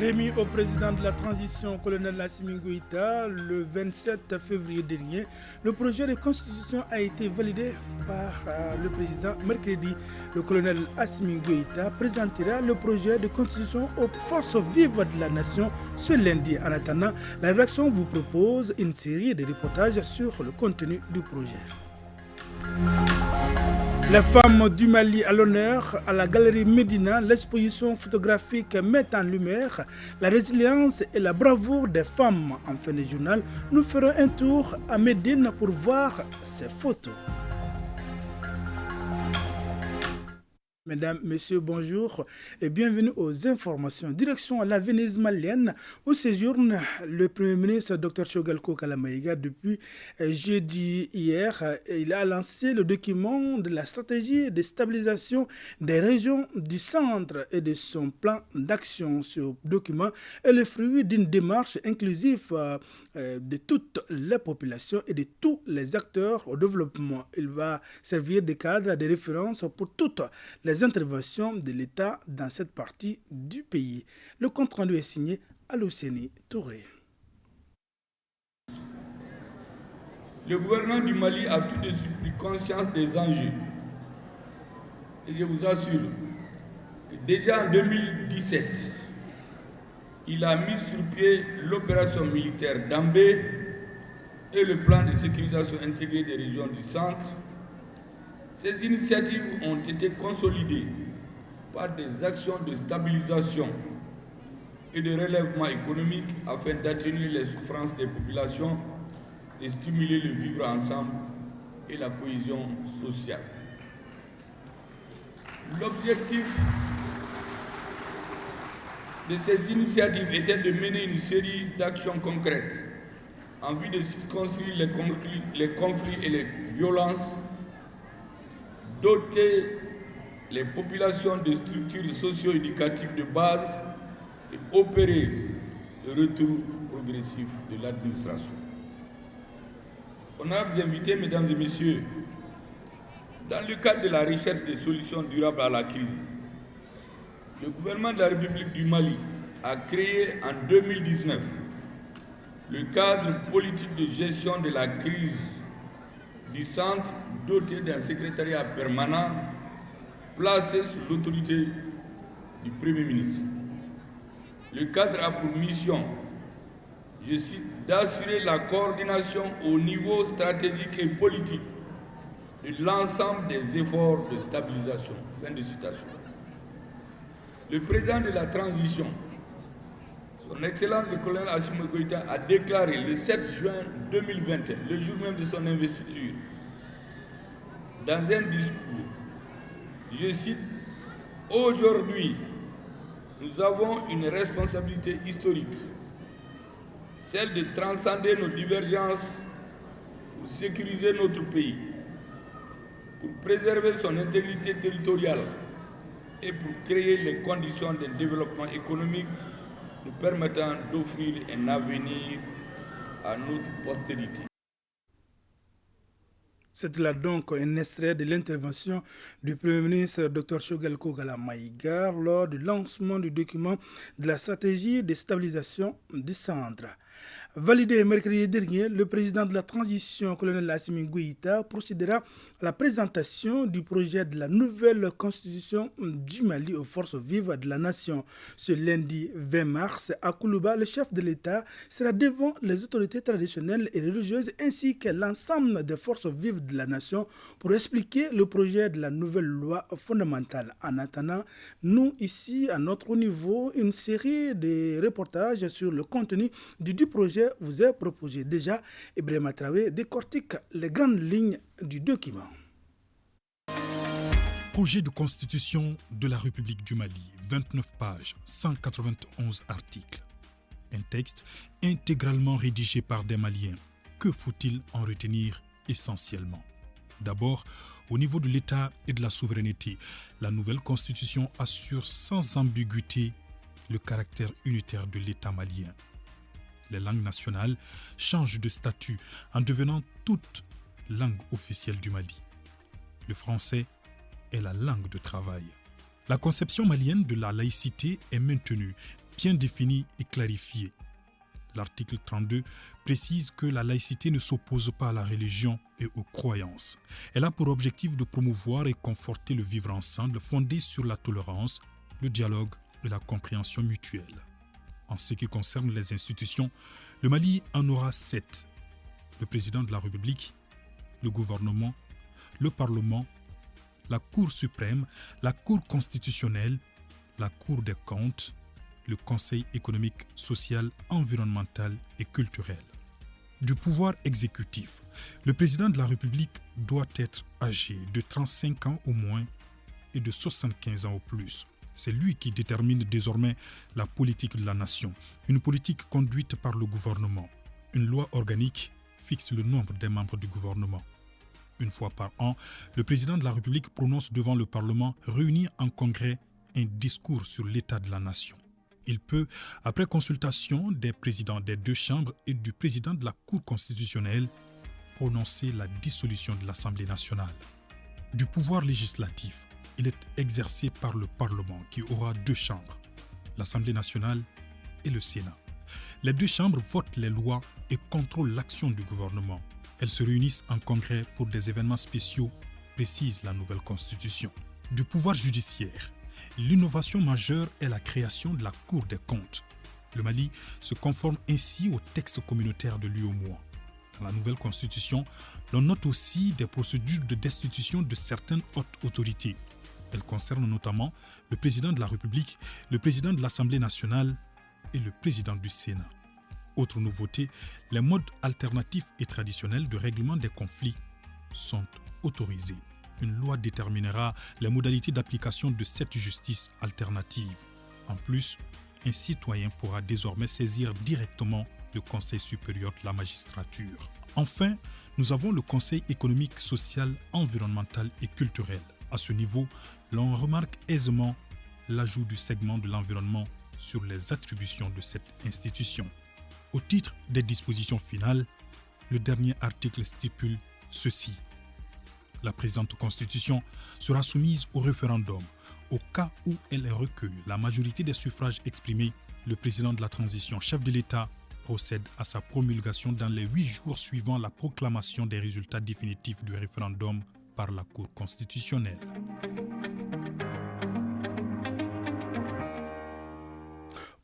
Remis au président de la transition, colonel Assimi Goïta, le 27 février dernier, le projet de constitution a été validé par le président mercredi. Le colonel Assimi Goïta présentera le projet de constitution aux forces vives de la nation ce lundi. En attendant, la rédaction vous propose une série de reportages sur le contenu du projet. Les femmes du Mali à l'honneur à la galerie Médina, l'exposition photographique met en lumière la résilience et la bravoure des femmes. En fin de journal, nous ferons un tour à Médine pour voir ces photos. Mesdames, Messieurs, bonjour et bienvenue aux informations. Direction à la Venise malienne où séjourne le Premier ministre Dr Choguel Kokala Maïga depuis jeudi hier. Il a lancé le document de la stratégie de stabilisation des régions du centre et de son plan d'action. Ce document est le fruit d'une démarche inclusive de toutes les populations et de tous les acteurs au développement. Il va servir de cadre de référence pour toutes les interventions de l'État dans cette partie du pays. Le compte rendu est signé Alouseni Touré. Le gouvernement du Mali a tout de suite pris conscience des enjeux. Et je vous assure, déjà en 2017, il a mis sur pied l'opération militaire d'Ambé et le plan de sécurisation intégrée des régions du centre. Ces initiatives ont été consolidées par des actions de stabilisation et de relèvement économique afin d'atténuer les souffrances des populations et stimuler le vivre ensemble et la cohésion sociale. L'objectif de ces initiatives était de mener une série d'actions concrètes en vue de circonscrire les conflits et les violences, doter les populations de structures socio-éducatives de base et opérer le retour progressif de l'administration. Honorables invités, mesdames et messieurs, dans le cadre de la recherche de solutions durables à la crise, le gouvernement de la République du Mali a créé en 2019 le cadre politique de gestion de la crise du centre doté d'un secrétariat permanent placé sous l'autorité du Premier ministre. Le cadre a pour mission, je cite, d'assurer la coordination au niveau stratégique et politique de l'ensemble des efforts de stabilisation. Fin de citation. Le président de la transition, son Excellence le colonel Assimi Goïta, a déclaré le 7 juin 2021, le jour même de son investiture, dans un discours, je cite, « Aujourd'hui, nous avons une responsabilité historique, celle de transcender nos divergences pour sécuriser notre pays, pour préserver son intégrité territoriale et pour créer les conditions d'un développement économique nous permettant d'offrir un avenir à notre postérité. » C'est là donc un extrait de l'intervention du Premier ministre Dr Choguel Kokala Maïga lors du lancement du document de la stratégie de stabilisation du centre. Validé mercredi dernier, le président de la transition, colonel Assimi Goïta, procédera à la présentation du projet de la nouvelle constitution du Mali aux forces vives de la nation. Ce lundi 20 mars, à Koulouba, le chef de l'État sera devant les autorités traditionnelles et religieuses ainsi que l'ensemble des forces vives de la nation pour expliquer le projet de la nouvelle loi fondamentale. En attendant, nous ici, à notre niveau, une série de reportages sur le contenu du projet vous est proposé. Déjà, Ibrahima Traoré décortique les grandes lignes du document. Projet de constitution de la République du Mali, 29 pages, 191 articles. Un texte intégralement rédigé par des Maliens. Que faut-il en retenir essentiellement? D'abord, au niveau de l'État et de la souveraineté, la nouvelle constitution assure sans ambiguïté le caractère unitaire de l'État malien. Les langues nationales changent de statut en devenant toutes langues officielles du Mali. Le français est la langue de travail. La conception malienne de la laïcité est maintenue, bien définie et clarifiée. L'article 32 précise que la laïcité ne s'oppose pas à la religion et aux croyances. Elle a pour objectif de promouvoir et conforter le vivre ensemble fondé sur la tolérance, le dialogue et la compréhension mutuelle. En ce qui concerne les institutions, le Mali en aura 7. Le président de la République, le gouvernement, le Parlement, la Cour suprême, la Cour constitutionnelle, la Cour des comptes, le Conseil économique, social, environnemental et culturel. Du pouvoir exécutif, le président de la République doit être âgé de 35 ans au moins et de 75 ans au plus. C'est lui qui détermine désormais la politique de la nation, une politique conduite par le gouvernement. Une loi organique fixe le nombre des membres du gouvernement. Une fois par an, le président de la République prononce devant le Parlement réuni en congrès un discours sur l'état de la nation. Il peut, après consultation des présidents des 2 chambres et du président de la Cour constitutionnelle, prononcer la dissolution de l'Assemblée nationale. Du pouvoir législatif, il est exercé par le Parlement qui aura 2 chambres, l'Assemblée nationale et le Sénat. Les 2 chambres votent les lois et contrôlent l'action du gouvernement. Elles se réunissent en congrès pour des événements spéciaux, précise la nouvelle constitution. Du pouvoir judiciaire, l'innovation majeure est la création de la Cour des comptes. Le Mali se conforme ainsi au texte communautaire de l'UEMOA. Dans la nouvelle constitution, l'on note aussi des procédures de destitution de certaines hautes autorités. Elles concernent notamment le président de la République, le président de l'Assemblée nationale et le président du Sénat. Autre nouveauté, les modes alternatifs et traditionnels de règlement des conflits sont autorisés. Une loi déterminera les modalités d'application de cette justice alternative. En plus, un citoyen pourra désormais saisir directement le Conseil supérieur de la magistrature. Enfin, nous avons le Conseil économique, social, environnemental et culturel. À ce niveau, l'on remarque aisément l'ajout du segment de l'environnement sur les attributions de cette institution. Au titre des dispositions finales, le dernier article stipule ceci. La présente constitution sera soumise au référendum. Au cas où elle recueille la majorité des suffrages exprimés, le président de la transition, chef de l'État, procède à sa promulgation dans les 8 jours suivant la proclamation des résultats définitifs du référendum par la Cour constitutionnelle.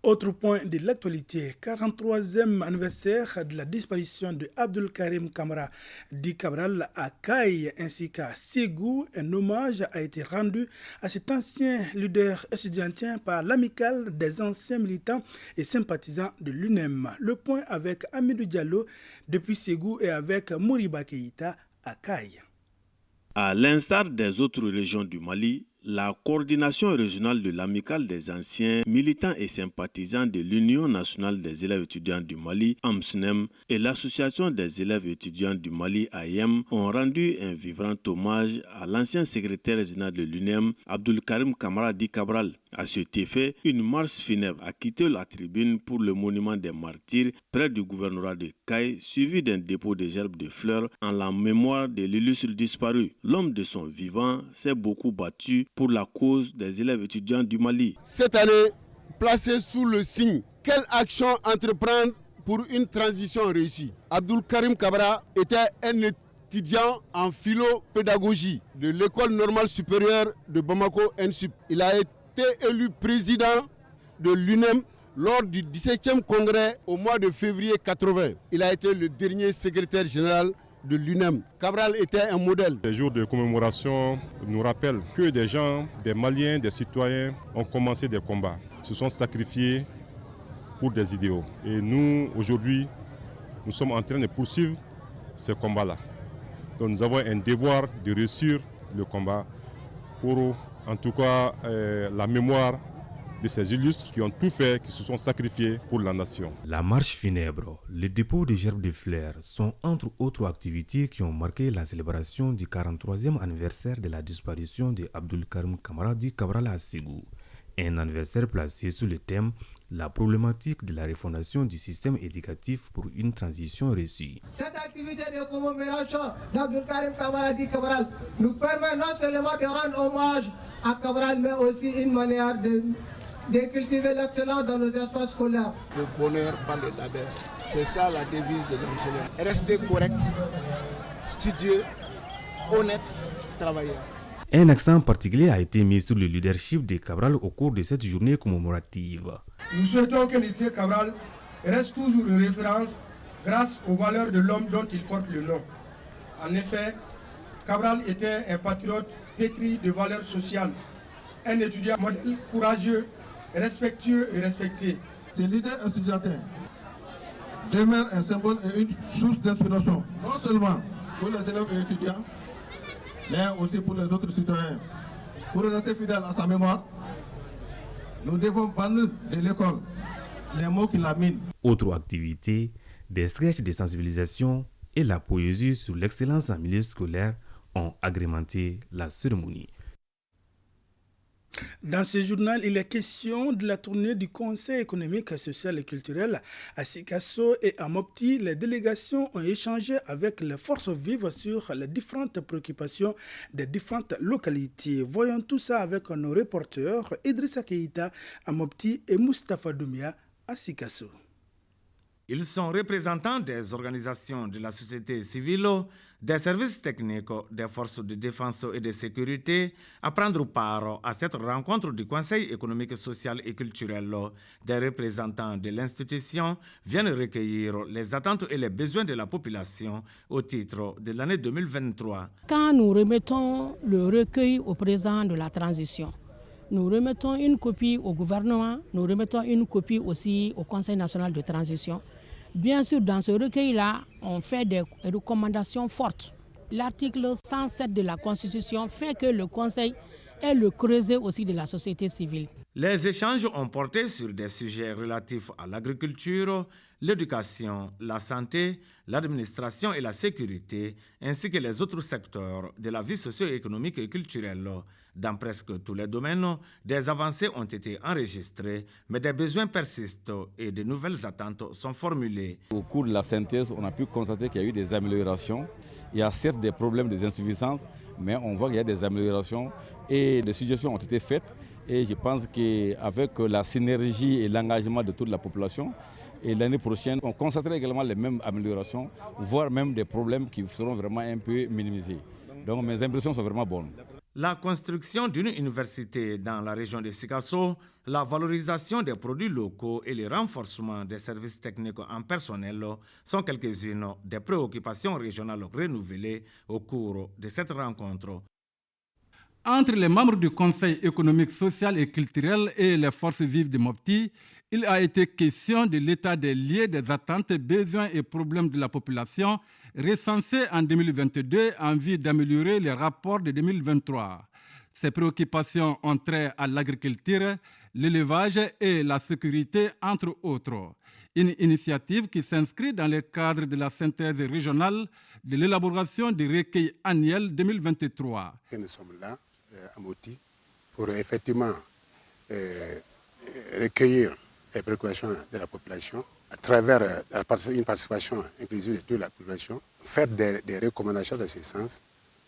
Autre point de l'actualité, 43e anniversaire de la disparition de Abdul Karim Kamara dit Cabral à Kay ainsi qu'à Ségou. Un hommage a été rendu à cet ancien leader étudiantien par l'amicale des anciens militants et sympathisants de l'UNEM. Le point avec Amidou Diallo depuis Ségou et avec Moriba Keïta à Kay. À l'instar des autres régions du Mali, la coordination régionale de l'amicale des anciens militants et sympathisants de l'Union nationale des élèves étudiants du Mali, AMSNEM, et l'Association des élèves étudiants du Mali, AIM, ont rendu un vibrant hommage à l'ancien secrétaire général de l'UNEM, Abdul Karim Kamara dit Cabral. À cet effet, une marche funèbre a quitté la tribune pour le monument des martyrs près du gouvernorat de Kay, suivi d'un dépôt de gerbes de fleurs en la mémoire de l'illustre disparu. L'homme de son vivant s'est beaucoup battu pour la cause des élèves étudiants du Mali. Cette année, placée sous le signe, quelle action entreprendre pour une transition réussie? Abdul Karim Kamara était un étudiant en philo-pédagogie de l'école normale supérieure de Bamako NSUP. Il a été élu président de l'UNEM lors du 17e congrès au mois de février 80. Il a été le dernier secrétaire général de l'UNEM. Cabral était un modèle. Les jours de commémoration nous rappellent que des gens, des Maliens, des citoyens ont commencé des combats, se sont sacrifiés pour des idéaux. Et nous, aujourd'hui, nous sommes en train de poursuivre ces combats-là. Donc nous avons un devoir de réussir le combat pour, en tout cas, la mémoire de ces illustres qui ont tout fait, qui se sont sacrifiés pour la nation. La marche funèbre, le dépôt de gerbes de fleurs sont entre autres activités qui ont marqué la célébration du 43e anniversaire de la disparition de Abdul Karim Kamara dit Cabral à Ségou. Un anniversaire placé sous le thème « La problématique de la refondation du système éducatif pour une transition réussie ». Cette activité de commémoration d'Abdul Karim Kamara dit Cabral nous permet non seulement de rendre hommage à Cabral, mais aussi une manière de de cultiver l'excellence dans nos espaces scolaires. Le bonheur par le labeur. C'est ça la devise de l'enseignant. Rester correct, studieux, honnête, travailleur. Un accent particulier a été mis sur le leadership de Cabral au cours de cette journée commémorative. Nous souhaitons que M. Cabral reste toujours une référence grâce aux valeurs de l'homme dont il porte le nom. En effet, Cabral était un patriote pétri de valeurs sociales, un étudiant modèle courageux, respectueux et respecté. Ce leader estudiantin demeure un symbole et une source d'inspiration, non seulement pour les élèves et étudiants, mais aussi pour les autres citoyens. Pour rester fidèle à sa mémoire, nous devons bannir de l'école les mots qui la minent. Autre activité, des sketchs de sensibilisation et la poésie sur l'excellence en milieu scolaire ont agrémenté la cérémonie. Dans ce journal, il est question de la tournée du Conseil économique, social et culturel à Sikasso et à Mopti. Les délégations ont échangé avec les forces vives sur les différentes préoccupations des différentes localités. Voyons tout ça avec nos reporters Idrissa Keïta à Mopti et Moustapha Doumia à Sikasso. Ils sont représentants des organisations de la société civile, des services techniques, des forces de défense et de sécurité à prendre part à cette rencontre du Conseil économique, social et culturel. Des représentants de l'institution viennent recueillir les attentes et les besoins de la population au titre de l'année 2023. Quand nous remettons le recueil au président de la transition, nous remettons une copie au gouvernement, nous remettons une copie aussi au Conseil national de transition. Bien sûr, dans ce recueil-là, on fait des recommandations fortes. L'article 107 de la Constitution fait que le Conseil est le creuset aussi de la société civile. Les échanges ont porté sur des sujets relatifs à l'agriculture, l'éducation, la santé, l'administration et la sécurité, ainsi que les autres secteurs de la vie socio-économique et culturelle. Dans presque tous les domaines, des avancées ont été enregistrées, mais des besoins persistent et de nouvelles attentes sont formulées. Au cours de la synthèse, on a pu constater qu'il y a eu des améliorations. Il y a certes des problèmes, des insuffisances, mais on voit qu'il y a des améliorations et des suggestions ont été faites. Et je pense qu'avec la synergie et l'engagement de toute la population, et l'année prochaine, on constatera également les mêmes améliorations, voire même des problèmes qui seront vraiment un peu minimisés. Donc mes impressions sont vraiment bonnes. La construction d'une université dans la région de Sikasso, la valorisation des produits locaux et le renforcement des services techniques en personnel sont quelques-unes des préoccupations régionales renouvelées au cours de cette rencontre. Entre les membres du Conseil économique, social et culturel et les forces vives de Mopti, il a été question de l'état des lieux, des attentes, besoins et problèmes de la population recensés en 2022 en vue d'améliorer les rapports de 2023. Ces préoccupations ont trait à l'agriculture, l'élevage et la sécurité, entre autres. Une initiative qui s'inscrit dans le cadre de la synthèse régionale de l'élaboration du recueil annuel 2023. Nous sommes là à Mopti pour effectivement recueillir les préoccupations de la population à travers une participation inclusive de toute la population, faire des recommandations dans ce sens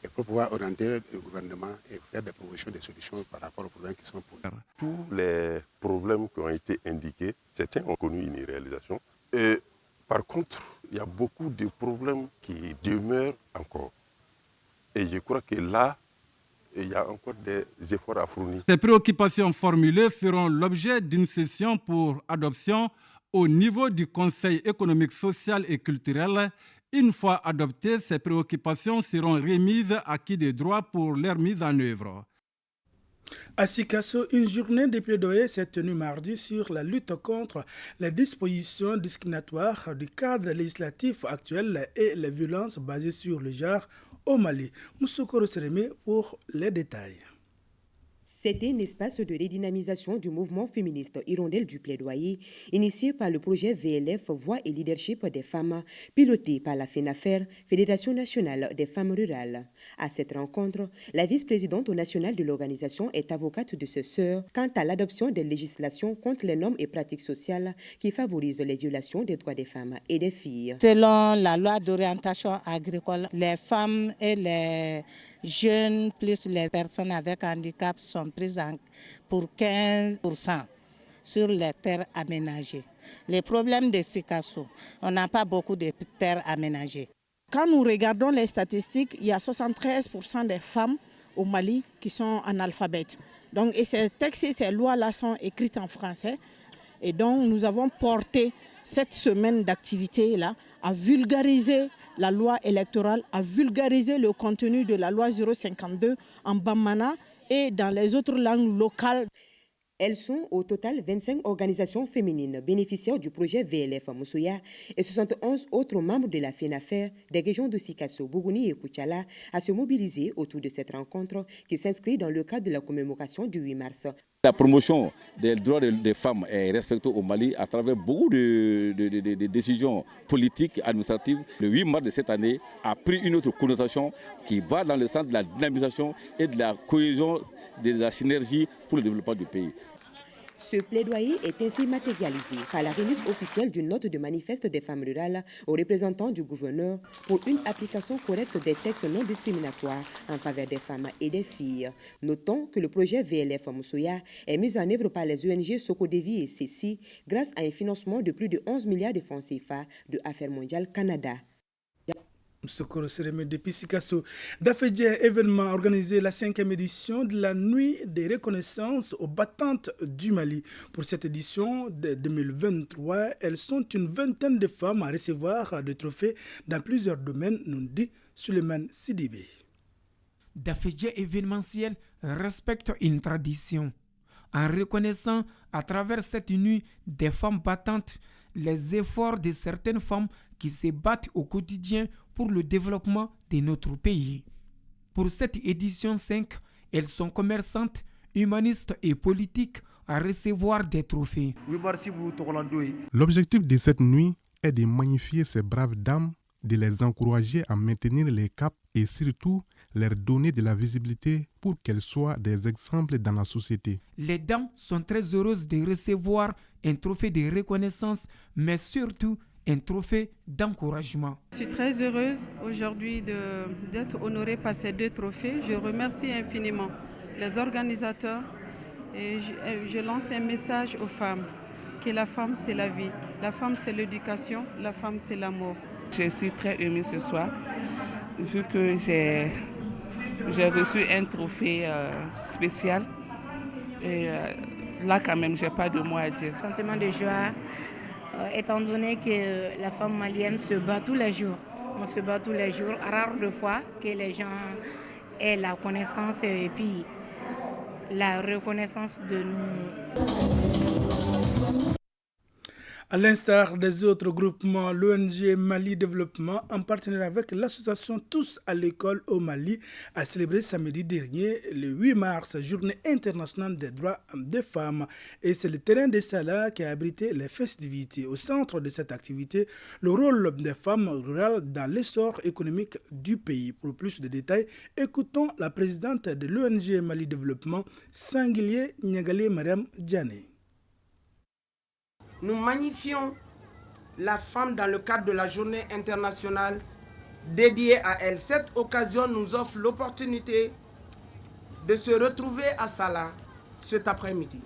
et pour pouvoir orienter le gouvernement et faire des propositions, des solutions par rapport aux problèmes qui sont posés. Tous les problèmes qui ont été indiqués, certains ont connu une réalisation. Et par contre, il y a beaucoup de problèmes qui demeurent encore. Et je crois que là, il y a encore des efforts à fournir. Ces préoccupations formulées feront l'objet d'une session pour adoption au niveau du Conseil économique, social et culturel. Une fois adoptées, ces préoccupations seront remises à qui de droit pour leur mise en œuvre. À Sikasso, une journée de plaidoyer s'est tenue mardi sur la lutte contre les dispositions discriminatoires du cadre législatif actuel et les violences basées sur le genre au Mali. Moussokoro Sereme pour les détails. C'était un espace de redynamisation du mouvement féministe Hirondelle du plaidoyer, initié par le projet VLF Voix et Leadership des femmes, piloté par la FENAFER, Fédération nationale des femmes rurales. À cette rencontre, la vice-présidente nationale de l'organisation est avocate de ses sœurs quant à l'adoption des législations contre les normes et pratiques sociales qui favorisent les violations des droits des femmes et des filles. Selon la loi d'orientation agricole, les femmes et les jeunes plus les personnes avec handicap sont prises pour 15%. sur les terres aménagées. Les problèmes de Sikasso, on n'a pas beaucoup de terres aménagées. Quand nous regardons les statistiques, il y a 73% des femmes au Mali qui sont analphabètes. Donc, et ces textes et ces lois-là sont écrites en français. Et donc, nous avons porté cette semaine d'activité-là à vulgariser la loi électorale, à vulgariser le contenu de la loi 052 en bambara et dans les autres langues locales. Elles sont au total 25 organisations féminines bénéficiaires du projet VLF Moussoya et 71 autres membres de la FENAFER des régions de Sikasso, Bougouni et Koutiala à se mobiliser autour de cette rencontre qui s'inscrit dans le cadre de la commémoration du 8 mars. La promotion des droits des femmes est respectée au Mali à travers beaucoup de décisions politiques et administratives. Le 8 mars de cette année a pris une autre connotation qui va dans le sens de la dynamisation et de la cohésion, de la synergie pour le développement du pays. Ce plaidoyer est ainsi matérialisé par la remise officielle d'une note de manifeste des femmes rurales aux représentants du gouverneur pour une application correcte des textes non discriminatoires en faveur des femmes et des filles. Notons que le projet VLF Moussoya est mis en œuvre par les ONG Sokodevi et CECI grâce à un financement de plus de 11 milliards de francs CFA de Affaires mondiales Canada. Moussokoro Sereme depuis Sikasso. Dafedje événement organisé la 5e édition de la nuit des reconnaissances aux battantes du Mali. Pour cette édition de 2023, elles sont une vingtaine de femmes à recevoir des trophées dans plusieurs domaines, nous dit Suleiman Sidibé. Dafedje événementiel respecte une tradition. En reconnaissant à travers cette nuit des femmes battantes les efforts de certaines femmes qui se battent au quotidien pour le développement de notre pays. Pour cette édition 5, elles sont commerçantes, humanistes et politiques à recevoir des trophées. L'objectif de cette nuit est de magnifier ces braves dames, de les encourager à maintenir les caps et surtout leur donner de la visibilité pour qu'elles soient des exemples dans la société. Les dames sont très heureuses de recevoir un trophée de reconnaissance, mais surtout un trophée d'encouragement. Je suis très heureuse aujourd'hui d'être honorée par ces 2 trophées. Je remercie infiniment les organisateurs et je lance un message aux femmes que la femme c'est la vie, la femme c'est l'éducation, la femme c'est l'amour. Je suis très émue ce soir vu que j'ai reçu un trophée spécial et là quand même j'ai pas de mots à dire. Sentiment de joie. Étant donné que la femme malienne se bat tous les jours. On se bat tous les jours, rare de fois que les gens aient la connaissance et puis la reconnaissance de nous. À l'instar des autres groupements, l'ONG Mali Développement, en partenariat avec l'association Tous à l'école au Mali, a célébré samedi dernier, le 8 mars, Journée internationale des droits des femmes. Et c'est le terrain de Salah qui a abrité les festivités. Au centre de cette activité, le rôle des femmes rurales dans l'essor économique du pays. Pour plus de détails, écoutons la présidente de l'ONG Mali Développement, Singulier Niagalé Mariam Djane. Nous magnifions la femme dans le cadre de la journée internationale dédiée à elle. Cette occasion nous offre l'opportunité de se retrouver à Salah cet après-midi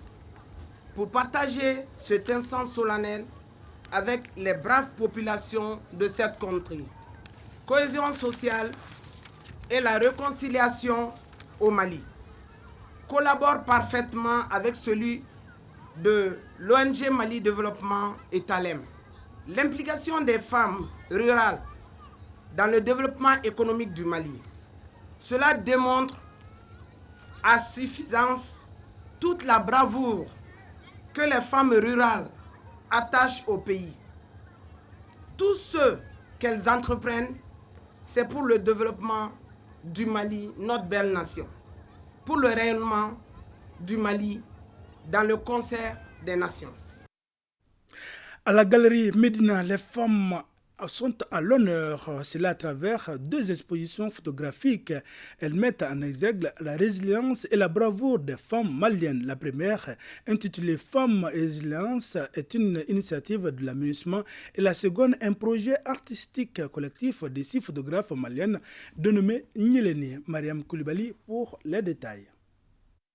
pour partager cet instant solennel avec les braves populations de cette contrée. Cohésion sociale et la réconciliation au Mali collaborent parfaitement avec celui de l'ONG Mali Développement et Talem. L'implication des femmes rurales dans le développement économique du Mali. Cela démontre à suffisance toute la bravoure que les femmes rurales attachent au pays. Tout ce qu'elles entreprennent, c'est pour le développement du Mali, notre belle nation. Pour le rayonnement du Mali dans le concert des nations. À la galerie Médina, les femmes sont à l'honneur, cela à travers 2 expositions photographiques. Elles mettent en exergue la résilience et la bravoure des femmes maliennes. La première, intitulée Femmes et résilience, est une initiative de l'aménagement et la seconde, un projet artistique collectif de 6 photographes maliennes dénommé Nileni. Mariam Koulibaly pour les détails.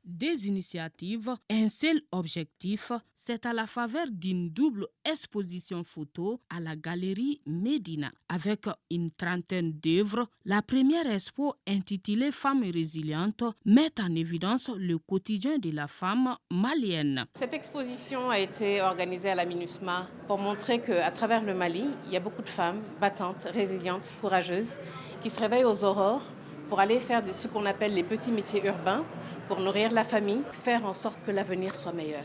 des initiatives, un seul objectif, c'est à la faveur d'une double exposition photo à la galerie Médina. Avec une trentaine d'œuvres, la première expo intitulée Femmes résilientes met en évidence le quotidien de la femme malienne. Cette exposition a été organisée à la MINUSMA pour montrer qu'à travers le Mali, il y a beaucoup de femmes battantes, résilientes, courageuses, qui se réveillent aux aurores pour aller faire ce qu'on appelle les petits métiers urbains, pour nourrir la famille, faire en sorte que l'avenir soit meilleur.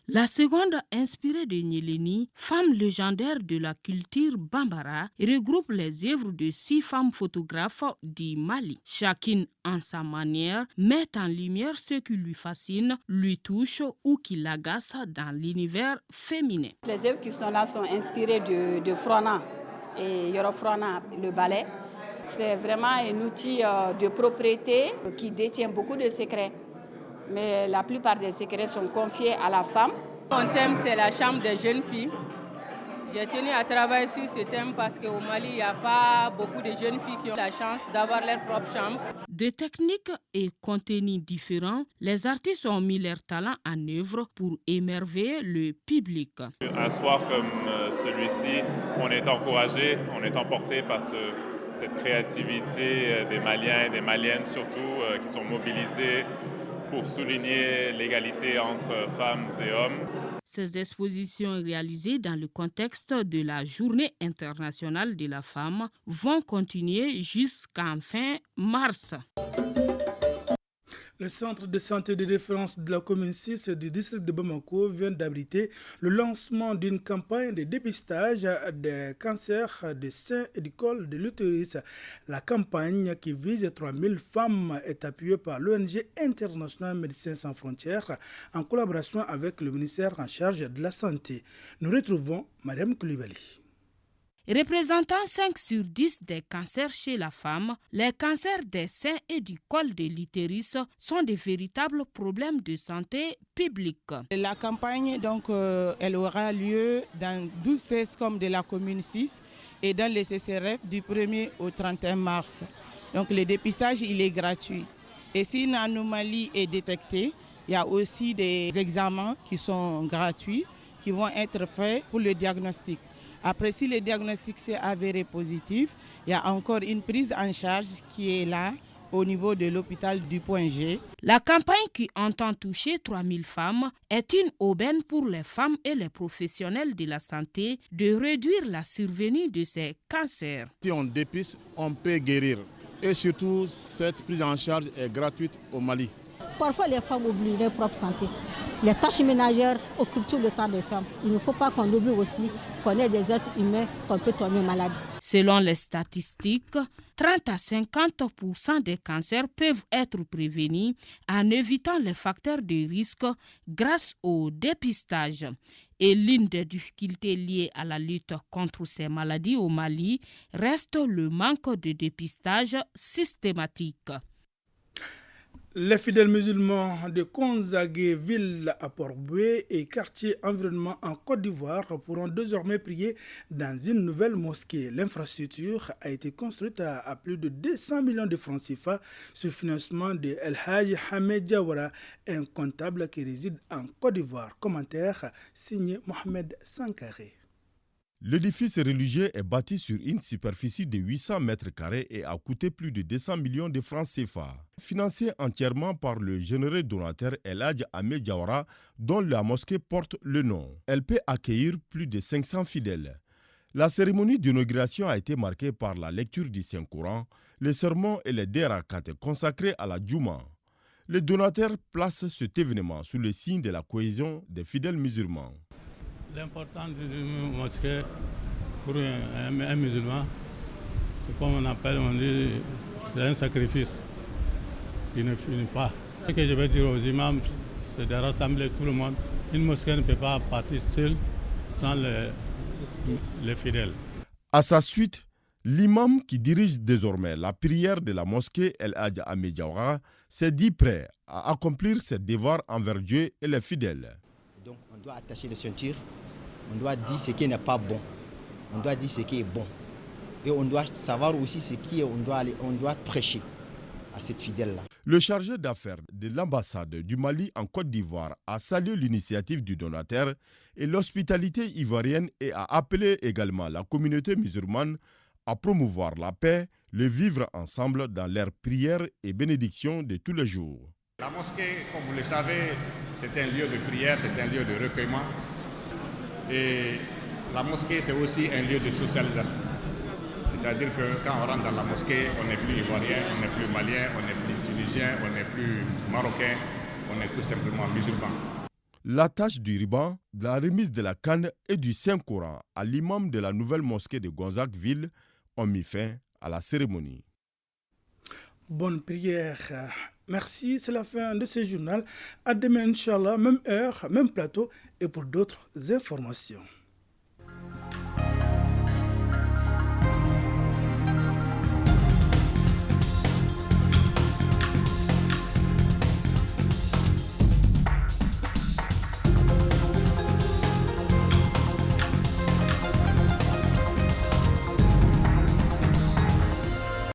La seconde, inspirée de Nyeleni, femme légendaire de la culture bambara, regroupe les œuvres de 6 femmes photographes du Mali. Chacune, en sa manière, met en lumière ce qui lui fascine, lui touche ou qui l'agace dans l'univers féminin. Les œuvres qui sont là sont inspirées de Frona et Yoro Frona, le ballet. C'est vraiment un outil de propriété qui détient beaucoup de secrets. Mais la plupart des secrets sont confiés à la femme. Mon thème, c'est la chambre des jeunes filles. J'ai tenu à travailler sur ce thème parce qu'au Mali, il n'y a pas beaucoup de jeunes filles qui ont la chance d'avoir leur propre chambre. De techniques et contenus différents, les artistes ont mis leur talent en œuvre pour émerveiller le public. Un soir comme celui-ci, on est encouragé, on est emporté par cette créativité des Maliens et des Maliennes surtout qui sont mobilisés pour souligner l'égalité entre femmes et hommes. Ces expositions réalisées dans le contexte de la Journée internationale de la femme vont continuer jusqu'en fin mars. Le centre de santé de référence de la commune 6 du district de Bamako vient d'abriter le lancement d'une campagne de dépistage des cancers des seins et du col de l'utérus. La campagne, qui vise 3000 femmes, est appuyée par l'ONG internationale Médecins sans frontières en collaboration avec le ministère en charge de la santé. Nous retrouvons Mme Koulibaly. Représentant 5 sur 10 des cancers chez la femme, les cancers des seins et du col de l'utérus sont de véritables problèmes de santé publique. La campagne, elle aura lieu dans 12 CESCOM de la commune 6 et dans les CCRF du 1er au 31 mars. Donc le dépistage, il est gratuit. Et si une anomalie est détectée, il y a aussi des examens qui sont gratuits, qui vont être faits pour le diagnostic. Après, si le diagnostic s'est avéré positif, il y a encore une prise en charge qui est là au niveau de l'hôpital du Point G. La campagne, qui entend toucher 3000 femmes, est une aubaine pour les femmes et les professionnels de la santé de réduire la survenue de ces cancers. Si on dépiste, on peut guérir. Et surtout, cette prise en charge est gratuite au Mali. Parfois, les femmes oublient leur propre santé. Les tâches ménagères occupent tout le temps des femmes. Il ne faut pas qu'on oublie aussi qu'on est des êtres humains, qu'on peut tomber malade. Selon les statistiques, 30 à 50% des cancers peuvent être prévenus en évitant les facteurs de risque grâce au dépistage. Et l'une des difficultés liées à la lutte contre ces maladies au Mali reste le manque de dépistage systématique. Les fidèles musulmans de Konzagué, ville à Port-Boué et quartier environnement en Côte d'Ivoire pourront désormais prier dans une nouvelle mosquée. L'infrastructure a été construite à plus de 200 millions de francs CFA sur financement de El Hadj Hamed Diawara, un comptable qui réside en Côte d'Ivoire. Commentaire signé Mohamed Sankaré. L'édifice religieux est bâti sur une superficie de 800 mètres carrés et a coûté plus de 200 millions de francs CFA. Financé entièrement par le généreux donateur El Hadj Hamed Diawara, dont la mosquée porte le nom. Elle peut accueillir plus de 500 fidèles. La cérémonie d'inauguration a été marquée par la lecture du Saint-Coran, les sermons et les dérakats consacrés à la Djouma. Les donateurs placent cet événement sous le signe de la cohésion des fidèles musulmans. L'important d'une mosquée pour un musulman, c'est comme on dit, c'est un sacrifice qui ne finit pas. Ce que je veux dire aux imams, c'est de rassembler tout le monde. Une mosquée ne peut pas partir seule sans les fidèles. À sa suite, l'imam qui dirige désormais la prière de la mosquée El Hadj Hamed Diawara s'est dit prêt à accomplir ses devoirs envers Dieu et les fidèles. Donc on doit attacher les ceintures, on doit dire ce qui n'est pas bon, on doit dire ce qui est bon. Et on doit savoir aussi ce qui est, on doit prêcher à cette fidèle-là. Le chargé d'affaires de l'ambassade du Mali en Côte d'Ivoire a salué l'initiative du donateur et l'hospitalité ivoirienne et a appelé également la communauté musulmane à promouvoir la paix, le vivre ensemble dans leurs prières et bénédictions de tous les jours. La mosquée, comme vous le savez, c'est un lieu de prière, c'est un lieu de recueillement. Et la mosquée, c'est aussi un lieu de socialisation. C'est-à-dire que quand on rentre dans la mosquée, on n'est plus ivoirien, on n'est plus malien, on n'est plus tunisien, on n'est plus marocain, on est tout simplement musulman. La tâche du ruban, de la remise de la canne et du Saint-Coran à l'imam de la nouvelle mosquée de Gonzague-Ville ont mis fin à la cérémonie. Bonne prière. Merci, c'est la fin de ce journal. À demain, Inch'Allah, même heure, même plateau et pour d'autres informations.